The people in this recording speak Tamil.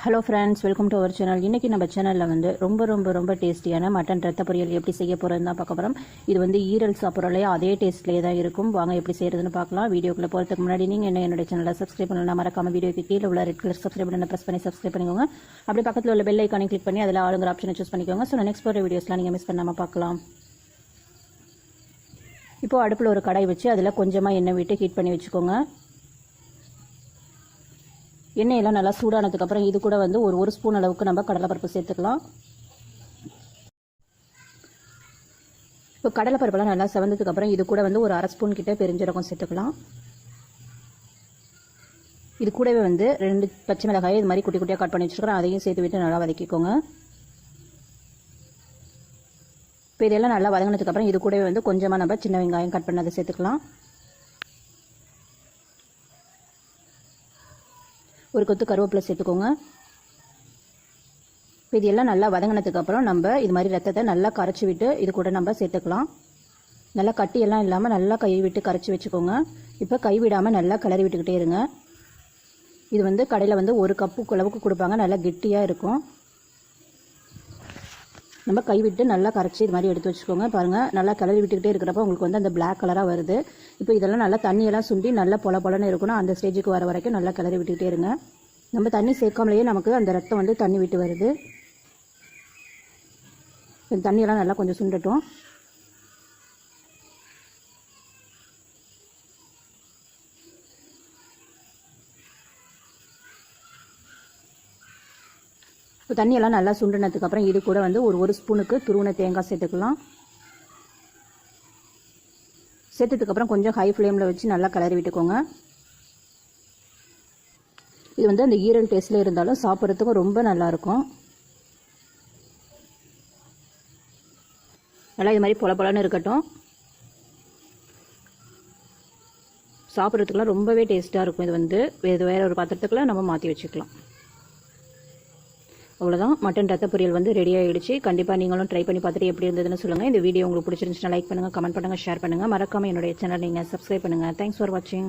Hello friends, welcome to our channel. இன்றைக்கி நம்ம சேனலில் வந்து ரொம்ப டேஸ்டியான மட்டன் ரத்த பொரியல் எப்படி செய்ய போகிறதுன்னு தான் பார்க்க போகிறோம். இது வந்து ஈரல் சாப்பிட்றோலையே அதே டேஸ்ட்லேயே தான் இருக்கும். வாங்க எப்படி செய்கிறதுன்னு பார்க்கலாம். வீடியோக்குள்ளே போகிறதுக்கு முன்னாடி நீங்கள் என்னோட சேனலை சப்ஸ்கிரைப் பண்ணலாம். மறக்காமல் வீடியோக்கு கீழே உள்ள ரெட் கலர் சப்ஸ்கிரைப் பண்ணி ப்ரெஸ் பண்ணி சப்ஸ்கிரைப் பண்ணிக்கோங்க. அப்படி பக்கத்தில் உள்ள பெல் ஐக்கானை கிளிக் பண்ணி அதில் ஆளுங்கிற ஆப்ஷனை சூஸ் பண்ணிக்கோங்க. ஸோ நெக்ஸ்ட் போகிற வீடியோஸ்லாம் நீங்கள் மிஸ் பண்ணாமல் பார்க்கலாம். இப்போது அடுப்பில் ஒரு கடாய் வச்சு அதில் கொஞ்சமாக எண்ணெய் விட்டு ஹீட் பண்ணி வச்சுக்கோங்க. எண்ணெயெல்லாம் நல்லா சூடானதுக்கப்புறம் இது கூட வந்து ஒரு ஸ்பூன் அளவுக்கு நம்ம கடலைப்பருப்பு சேர்த்துக்கலாம். இப்போ கடலைப்பருப்பெல்லாம் நல்லா செவந்ததுக்கப்புறம் இது கூட வந்து ஒரு அரை ஸ்பூன் கிட்ட பெருஞ்சீரகம் சேர்த்துக்கலாம். இது கூடவே வந்து 2 பச்சை மிளகாய் இது மாதிரி குட்டி குட்டியாக கட் பண்ணி வச்சுருக்கிறோம். அதையும் சேர்த்து விட்டு நல்லா வதக்கிக்கோங்க. இப்போ இதெல்லாம் நல்லா வதங்கினதுக்கப்புறம் இது கூடவே வந்து கொஞ்சமாக நம்ம சின்ன வெங்காயம் கட் பண்ணதை சேர்த்துக்கலாம். ஒரு கொத்து கருவேப்பிலை சேர்த்துக்கோங்க. இது எல்லாம் நல்லா வதங்கினதுக்கப்புறம் நம்ம இது மாதிரி ரத்தத்தை நல்லா கரைச்சி விட்டு இது கூட நம்ம சேர்த்துக்கலாம். நல்லா கட்டியெல்லாம் இல்லாமல் நல்லா கை விட்டு கரைச்சி வச்சுக்கோங்க. இப்போ கை விடாமல் நல்லா கிளறி விட்டுக்கிட்டே இருங்க. இது வந்து கடையில் வந்து 1 கப்பு அளவுக்கு கொடுப்பாங்க. நல்லா கெட்டியாக இருக்கும். நம்ம கை விட்டு நல்லா கரைச்சி இது மாதிரி எடுத்து வச்சுக்கோங்க. பாருங்கள், நல்லா கிளறி விட்டுக்கிட்டே இருக்கிறப்ப உங்களுக்கு வந்து அந்த பிளாக் கலராக வருது. இப்போ இதெல்லாம் நல்லா தண்ணியெல்லாம் சுண்டி நல்லா பொலன்னு இருக்கணும். அந்த ஸ்டேஜுக்கு வர வரைக்கும் நல்லா கிளறி விட்டுக்கிட்டே இருங்க. நம்ம தண்ணி சேர்க்காமலேயே நமக்கு அந்த ரத்தம் வந்து தண்ணி விட்டு வருது. இந்த தண்ணியெல்லாம் நல்லா கொஞ்சம் சுண்டட்டும். இப்போ தண்ணியெல்லாம் நல்லா சுண்டினதுக்கப்புறம் இது கூட வந்து ஒரு ஸ்பூனுக்கு துருவின தேங்காய் சேர்த்துக்கலாம். சேர்த்ததுக்கப்புறம் கொஞ்சம் ஹை ஃப்ளேமில் வச்சு நல்லா கிளறி விட்டுக்கோங்க. இது வந்து அந்த ஈரல் டேஸ்ட்டில் இருந்தாலும் சாப்பிட்றதுக்கும் ரொம்ப நல்லாயிருக்கும். நல்லா இது மாதிரி பொலன்னு இருக்கட்டும். சாப்பிட்றதுக்குலாம் ரொம்பவே டேஸ்ட்டாக இருக்கும். இது வந்து வேற ஒரு பாத்திரத்துக்குள்ள நம்ம மாற்றி வச்சுக்கலாம். அவ்வளோதான், மட்டன் ரத்த பொரியல் வந்து ரெடி ஆகிடுச்சு. கண்டிப்பாக நீங்களும் ட்ரை பண்ணி பார்த்துட்டு எப்படி இருந்ததுன்னு சொல்லுங்கள். இந்த வீடியோ உங்களுக்கு பிடிச்சிருந்துச்சுன்னா லைக் பண்ணுங்கள், கமெண்ட் பண்ணுங்கள், ஷேர் பண்ணுங்கள். மறக்காமல் என்னுடைய சேனல் நீங்கள் சப்ஸ்கிரைப் பண்ணுங்கள். தேங்க்ஸ் ஃபார் வாட்சிங்.